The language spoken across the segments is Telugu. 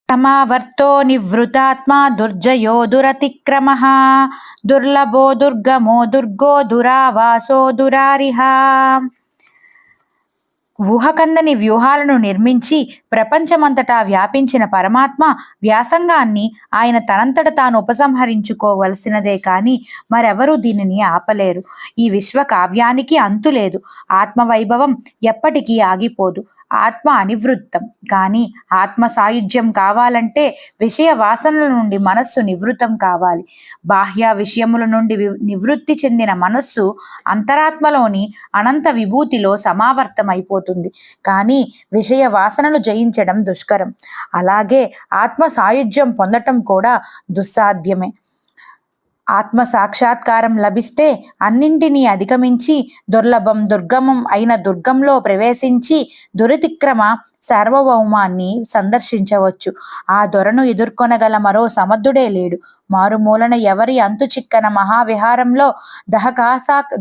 తమావర్తో నివృతాత్మా దుర్జయో దురతిక్రమః దుర్లభో దుర్గమో దుర్గో దురావాసో దురారిహ. ఊహకందని వ్యూహాలను నిర్మించి ప్రపంచమంతటా వ్యాపించిన పరమాత్మ వ్యాసంగాన్ని ఆయన తనంతట తాను ఉపసంహరించుకోవలసినదే కాని మరెవరూ దీనిని ఆపలేరు. ఈ విశ్వ కావ్యానికి అంతులేదు. ఆత్మవైభవం ఎప్పటికీ ఆగిపోదు. ఆత్మ అనివృత్తం. కానీ ఆత్మ సాయుధ్యం కావాలంటే విషయ వాసనల నుండి మనస్సు నివృత్తం కావాలి. బాహ్య విషయముల నుండి నివృత్తి చెందిన మనస్సు అంతరాత్మలోని అనంత విభూతిలో సమావర్తమైపోతుంది. కానీ విషయ వాసనలు జయించడం దుష్కరం. అలాగే ఆత్మ సాయుధ్యం పొందటం కూడా దుస్సాధ్యమే. ఆత్మ సాక్షాత్కారం లభిస్తే అన్నింటినీ అధిగమించి దుర్లభం దుర్గమం అయిన దుర్గంలో ప్రవేశించి దురతిక్రమ సార్వభౌమాన్ని సందర్శించవచ్చు. ఆ దొరను ఎదుర్కొనగల మరో సమర్థుడే లేడు. మారుమూలన ఎవరి అంతు చిక్కన మహావిహారంలో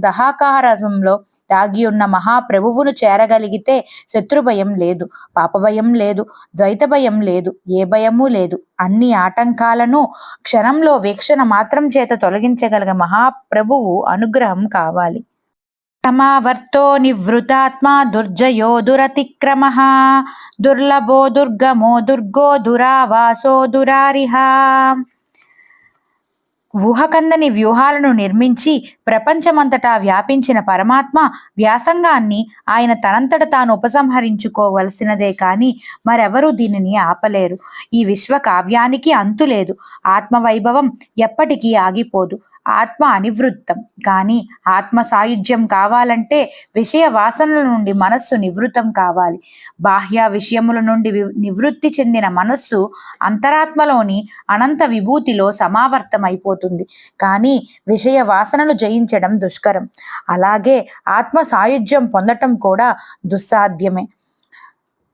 దహాకారంలో దాగి ఉన్న మహాప్రభువును చేరగలిగితే శత్రుభయం లేదు, పాపభయం లేదు, ద్వైత భయం లేదు, ఏ భయమూ లేదు. అన్ని ఆటంకాలను క్షణంలో వీక్షణ మాత్రం చేత తొలగించగలిగే మహాప్రభువు అనుగ్రహం కావాలి. తమావర్తో నివృతాత్మా దుర్జయో దురతిక్రమః దుర్లభో దుర్గమో దుర్గో దురావాసో దురారిహ. ఊహకందని వ్యూహాలను నిర్మించి ప్రపంచమంతటా వ్యాపించిన పరమాత్మ వ్యాసంగాన్ని ఆయన తనంతట తాను ఉపసంహరించుకోవలసినదే కాని మరెవరూ దీనిని ఆపలేరు. ఈ విశ్వ కావ్యానికి అంతులేదు. ఆత్మవైభవం ఎప్పటికీ ఆగిపోదు. ఆత్మ అనివృత్తం. కానీ ఆత్మ సాయుధ్యం కావాలంటే విషయ వాసనల నుండి మనస్సు నివృత్తం కావాలి. బాహ్య విషయముల నుండి నివృత్తి చెందిన మనస్సు అంతరాత్మలోని అనంత విభూతిలో సమావర్తమైపోతుంది. కానీ విషయ వాసనలు జయించడం దుష్కరం. అలాగే ఆత్మ సాయుధ్యం పొందటం కూడా దుస్సాధ్యమే.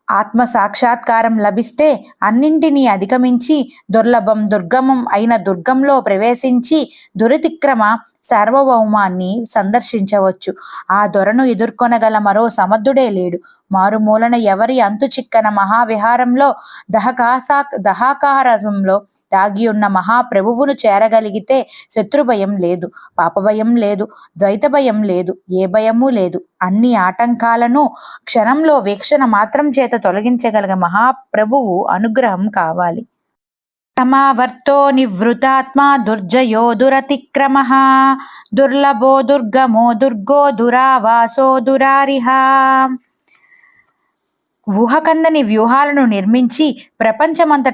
ఆత్మ సాక్షాత్కారం లభిస్తే అన్నింటినీ అధిగమించి దుర్లభం దుర్గమం అయిన దుర్గంలో ప్రవేశించి దురతిక్రమ సార్వభౌమాన్ని సందర్శించవచ్చు. ఆ దొరను ఎదుర్కొనగల మరో సమర్థుడే లేడు. మారుమూలన ఎవరి అంతు చిక్కన మహావిహారంలో దహాకారంలో దాగి ఉన్న మహాప్రభువును చేరగలిగితే శత్రుభయం లేదు, పాపభయం లేదు, ద్వైత భయం లేదు, ఏ భయమూ లేదు. అన్ని ఆటంకాలను క్షణంలో వీక్షణ మాత్రం చేత తొలగించగలిగే మహాప్రభువు అనుగ్రహం కావాలి. తమావర్తో నివృతాత్మా దుర్జయో దురతిక్రమః దుర్లభో దుర్గమో దుర్గో దురావాసో దురారిహ. ఊహకందని వ్యూహాలను నిర్మించి ప్రపంచమంతటా